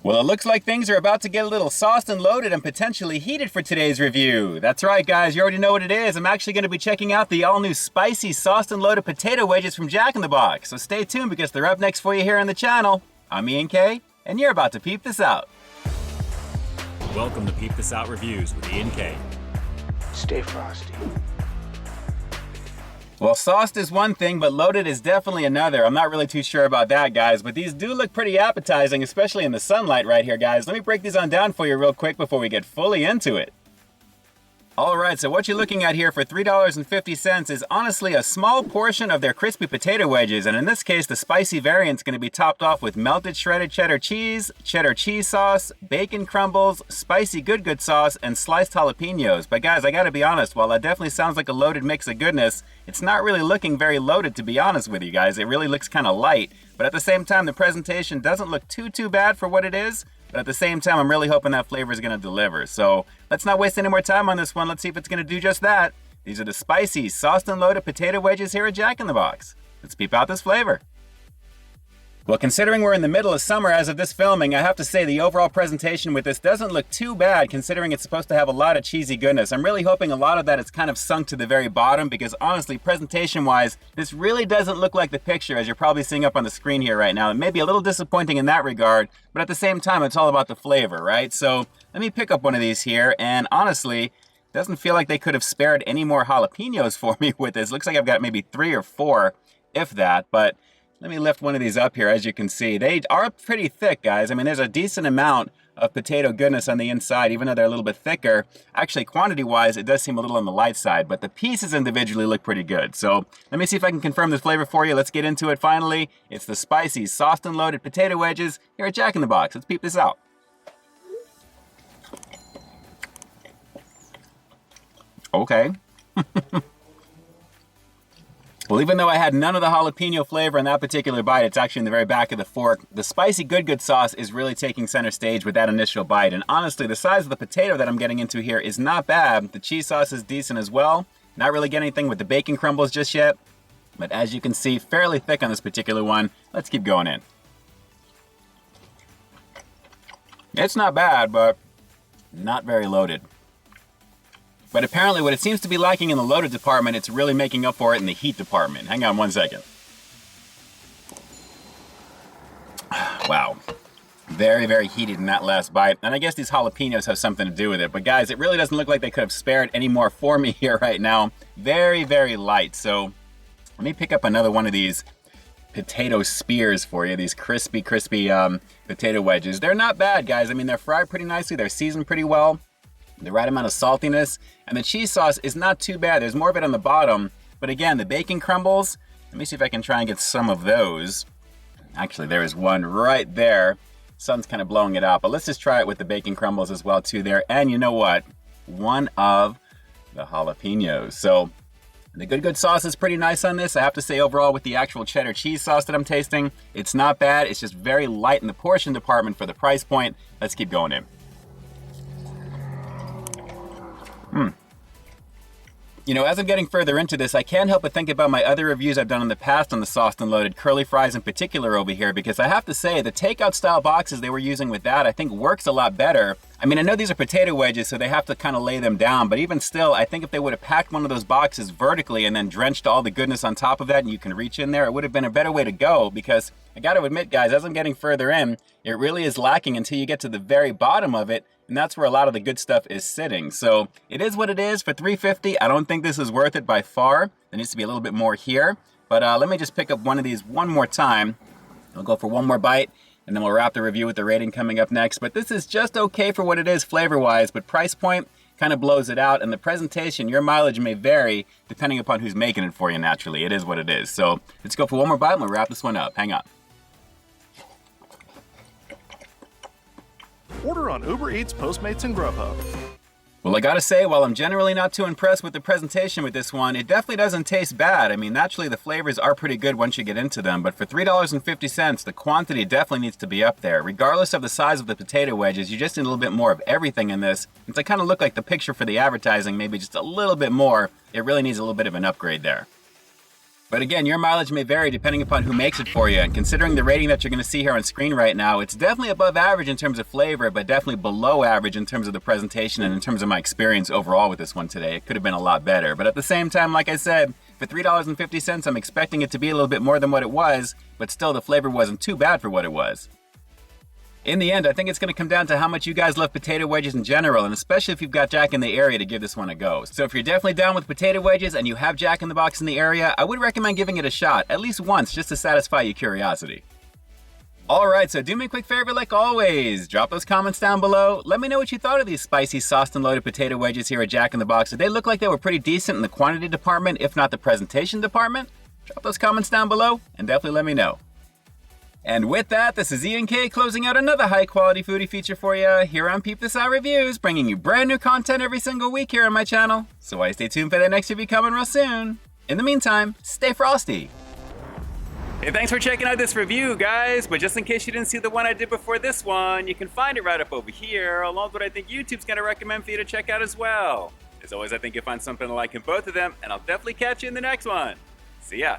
Well, it looks like things are about to get a little sauced and loaded and potentially heated for today's review. That's right, guys, you already know what it is. I'm actually going to be checking out the all-new spicy sauced and loaded potato wedges from Jack in the Box. So stay tuned because they're up next for you here on the channel. I'm Ian K, and you're about to peep this out. Welcome to Peep This Out Reviews with Ian K. Stay frosty. Well, sauced is one thing, but loaded is definitely another. I'm not really too sure about that, guys, but these do look pretty appetizing, especially in the sunlight right here, guys. Let me break these on down for you real quick before we get fully into it. Alright, so what you're looking at here for $3.50 is honestly a small portion of their crispy potato wedges, and in this case, the spicy variant's going to be topped off with melted shredded cheddar cheese sauce, bacon crumbles, spicy good sauce, and sliced jalapeños. But guys, I gotta be honest, while that definitely sounds like a loaded mix of goodness, it's not really looking very loaded, to be honest with you guys. It really looks kind of light, but at the same time, the presentation doesn't look too bad for what it is. But at the same time, I'm really hoping that flavor is going to deliver. So let's not waste any more time on this one. Let's see if it's going to do just that. These are the spicy, sauced and loaded potato wedges here at Jack in the Box. Let's peep out this flavor. Well, considering we're in the middle of summer as of this filming, I have to say the overall presentation with this doesn't look too bad considering it's supposed to have a lot of cheesy goodness. I'm really hoping a lot of that is kind of sunk to the very bottom because honestly, presentation-wise, this really doesn't look like the picture as you're probably seeing up on the screen here right now. It may be a little disappointing in that regard, but at the same time, it's all about the flavor, right? So let me pick up one of these here, and honestly, it doesn't feel like they could have spared any more jalapenos for me with this. Looks like I've got maybe 3 or 4, if that, but let me lift one of these up here. As you can see, they are pretty thick, guys. I mean, there's a decent amount of potato goodness on the inside, even though they're a little bit thicker. Actually, quantity-wise, it does seem a little on the light side, but the pieces individually look pretty good. So let me see if I can confirm this flavor for you. Let's get into it finally. It's the spicy, sauced and loaded potato wedges here at Jack in the Box. Let's peep this out. Okay. Well, even though I had none of the jalapeno flavor in that particular bite, it's actually in the very back of the fork. The spicy good sauce is really taking center stage with that initial bite. And honestly, the size of the potato that I'm getting into here is not bad. The cheese sauce is decent as well. Not really getting anything with the bacon crumbles just yet. But as you can see, fairly thick on this particular one. Let's keep going in. It's not bad, but not very loaded. But apparently what it seems to be lacking in the loaded department, it's really making up for it in the heat department. Hang on one second. Wow. Very heated in that last bite. And I guess these jalapenos have something to do with it. But guys, it really doesn't look like they could have spared any more for me here right now. Very light. So let me pick up another one of these potato spears for you. These crispy potato wedges. They're not bad, guys. I mean, they're fried pretty nicely. They're seasoned pretty well. The right amount of saltiness, and the cheese sauce is not too bad. There's more of it on the bottom, but again, the bacon crumbles, let me see if I can try and get some of those. Actually, there is one right there. Sun's kind of blowing it out, but let's just try it with the bacon crumbles as well too there. And you know what? One of the jalapenos. So the good sauce is pretty nice on this. I have to say overall with the actual cheddar cheese sauce that I'm tasting, it's not bad. It's just very light in the portion department for the price point. Let's keep going in. You know, as I'm getting further into this, I can't help but think about my other reviews I've done in the past on the sauced and loaded curly fries in particular over here, because I have to say the takeout style boxes they were using with that I think works a lot better. I mean, I know these are potato wedges, so they have to kind of lay them down, but even still, I think if they would have packed one of those boxes vertically and then drenched all the goodness on top of that and you can reach in there, it would have been a better way to go, because I gotta admit, guys, as I'm getting further in, it really is lacking until you get to the very bottom of it, and that's where a lot of the good stuff is sitting. So it is what it is for $3.50. I don't think this is worth it by far. There needs to be a little bit more here, but let me just pick up one of these one more time. I'll go for one more bite, and then we'll wrap the review with the rating coming up next. But this is just okay for what it is flavor-wise, but price point kind of blows it out, and the presentation, your mileage may vary depending upon who's making it for you naturally. It is what it is. So let's go for one more bite, and we'll wrap this one up. Hang on. Order on Uber Eats, Postmates, and Grubhub. Well, I gotta say, while I'm generally not too impressed with the presentation with this one, it definitely doesn't taste bad. I mean, naturally the flavors are pretty good once you get into them, but for $3.50, the quantity definitely needs to be up there. Regardless of the size of the potato wedges, you just need a little bit more of everything in this. And to kind of look like the picture for the advertising, maybe just a little bit more, it really needs a little bit of an upgrade there. But again, your mileage may vary depending upon who makes it for you, and considering the rating that you're going to see here on screen right now, it's definitely above average in terms of flavor, but definitely below average in terms of the presentation and in terms of my experience overall with this one today. It could have been a lot better, but at the same time, like I said, for $3.50, I'm expecting it to be a little bit more than what it was, but still the flavor wasn't too bad for what it was. In the end, I think it's going to come down to how much you guys love potato wedges in general, and especially if you've got Jack in the area to give this one a go. So if you're definitely down with potato wedges and you have Jack in the Box in the area, I would recommend giving it a shot, at least once, just to satisfy your curiosity. Alright, so do me a quick favor like always. Drop those comments down below. Let me know what you thought of these spicy, sauced and loaded potato wedges here at Jack in the Box. Did they look like they were pretty decent in the quantity department, if not the presentation department? Drop those comments down below and definitely let me know. And with that, this is Ian K closing out another high-quality foodie feature for you here on Peep This Out Reviews, bringing you brand new content every single week here on my channel. So why stay tuned for that next review coming real soon. In the meantime, stay frosty. Hey, thanks for checking out this review, guys. But just in case you didn't see the one I did before this one, you can find it right up over here, along with what I think YouTube's going to recommend for you to check out as well. As always, I think you'll find something to like in both of them, and I'll definitely catch you in the next one. See ya.